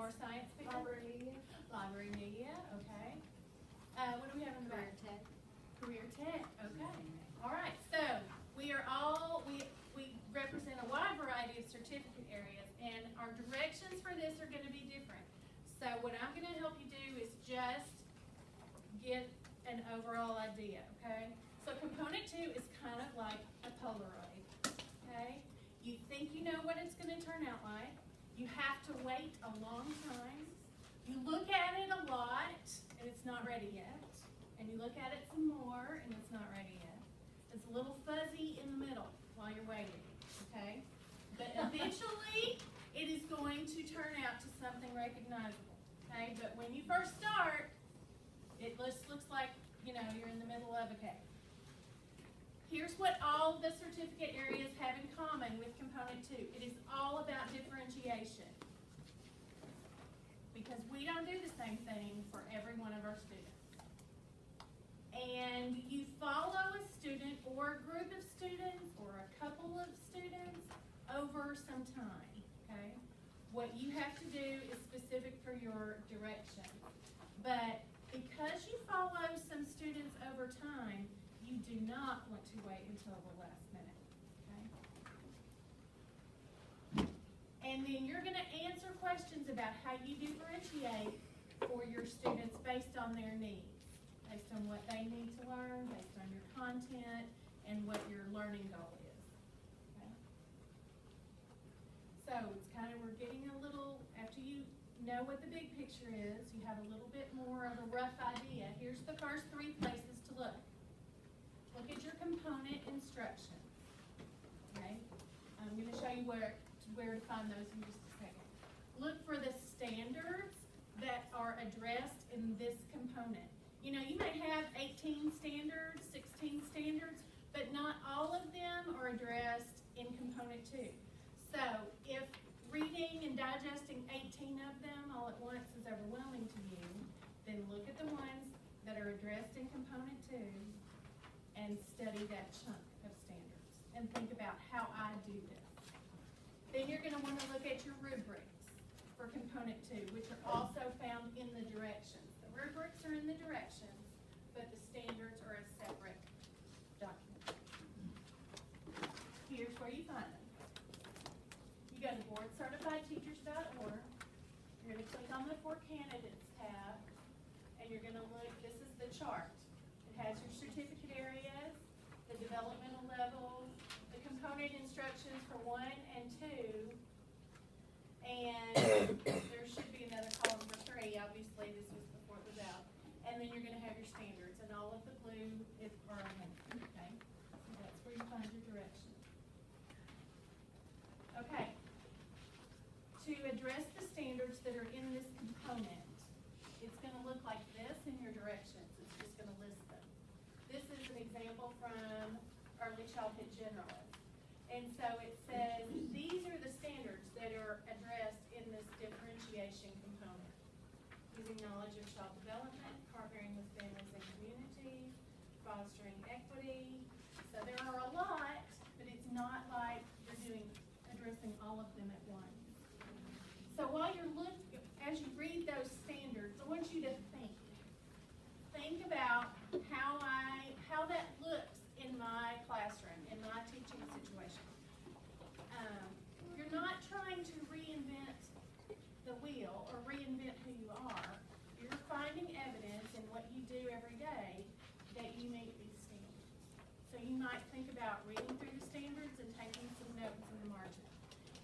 more science people? Library media. Library media, okay. What do we have in the Career back? tech. Career tech, okay. All right, so we represent a wide variety of certificate areas, and our directions for this are going to be different. So what I'm going to help you do is just get an overall idea, okay? So component 2 is kind of like a Polaroid, okay? You think you know what it's going to turn out like. You have to wait a long time. You look at it a lot, and it's not ready yet. And you look at it some more, and it's not ready yet. It's a little fuzzy in the middle while you're waiting, okay? But eventually, it is going to turn out to something recognizable, okay? But when you first start, it just looks like, you know, you're in the middle of a cake. Here's what all the certificate areas have in common with component 2. It is all about differentiation. Because we don't do the same thing for every one of our students. And you follow a student or a group of students or a couple of students over some time, okay? What you have to do is specific for your direction. But because you follow some students over time, you do not want to wait until the last minute, okay? And then you're going to answer questions about how you differentiate for your students based on their needs, based on what they need to learn, based on your content, and what your learning goal is, okay? So it's kind of, we're getting a little, after you know what the big picture is, you have a little bit more of a rough idea. Here's the first 3 places to look. Look at your component instructions, okay? I'm going to show you where to find those in just a second. Look for the standards that are addressed in this component. You know, you may have 18 standards, 16 standards, but not all of them are addressed in component 2. So if reading and digesting 18 of them all at once is overwhelming to you, then look at the ones that are addressed in component 2 and study that chunk of standards and think about how I do this. Then you're going to want to look at your rubrics for component 2, which are also found in the directions. The rubrics are in the directions, but the standards are a separate document. Here's where you find them. You go to boardcertifiedteachers.org. You're going to click on the For Candidates tab, and you're going to look, this is the chart. It has your certificate areas, the developmental levels, the component instructions for 1 and 2, and there should be another column for 3. Obviously, this was before it was out. And then you're going to have your standards, and all of the blue is R1, okay? So that's where you find your direction. Okay. To address the standards that are in this component, it's going to look like this in your directions. It's just going to list them. This is an example from Early Childhood Generalist. And so it says, these are the standards that are addressed in this differentiation component. Using knowledge of child development, partnering with families and communities, fostering equity. So there are a lot, but it's not like you're addressing all of them at once. So while you're as you read those standards, I want you to think. Think about how that looks in my classroom, in my teaching situation. You're not trying to reinvent the wheel or reinvent who you are. You're finding evidence in what you do every day that you meet these standards. So you might think about reading through the standards and taking some notes in the margin.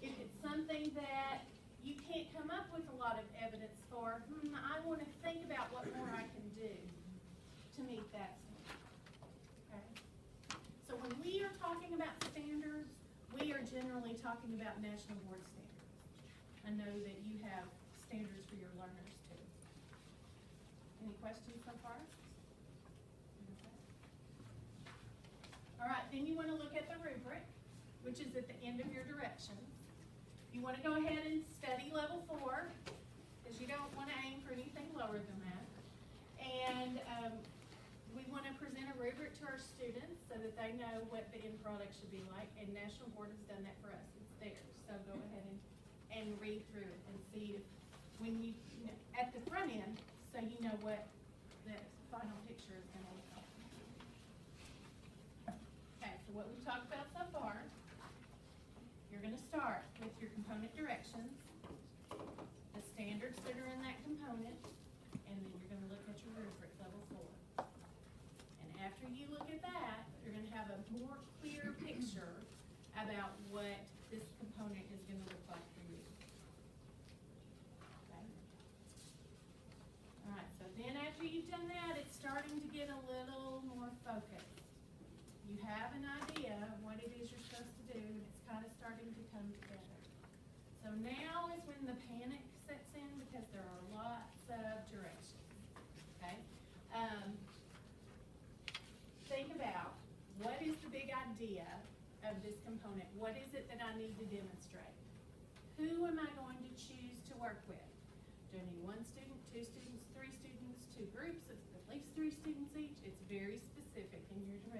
If it's something that you can't come up with a lot of evidence for, I want to think about what more I can do to meet that standard. Okay? So when we are talking about standards, we are generally talking about national board standards. I know that you have standards for your learners too. Any questions so far? Okay. All right, then you want to look at the rubric, which is at the end of your directions. You want to go ahead and study level 4, because you don't want to aim for anything lower than that. And we want to present a rubric to our students so that they know what the end product should be like, and National Board has done that for us. It's there. So go ahead and read through it and see if when you know, at the front end, so you know what the final picture is gonna look like. Okay, so what we've talked about so far, you're gonna start with your component directions, the standards that are in that component, and then you're gonna look at your rubric level 4. And after you look at that, you're gonna have a more clear picture about what this component is gonna look like for you. Okay? Alright, so then after you've done that, it's starting to get a little more focused. You have an idea of what it is you're supposed to do, and it's kind of starting to come together. So now is when the panic sets in, because there are lots of directions, okay? Think about, what is the big idea of this component? What is it that I need to demonstrate? Who am I going to choose to work with? Do I need 1 student, 2 students, 3 students, 2 groups of at least 3 students each? It's very specific in your direction.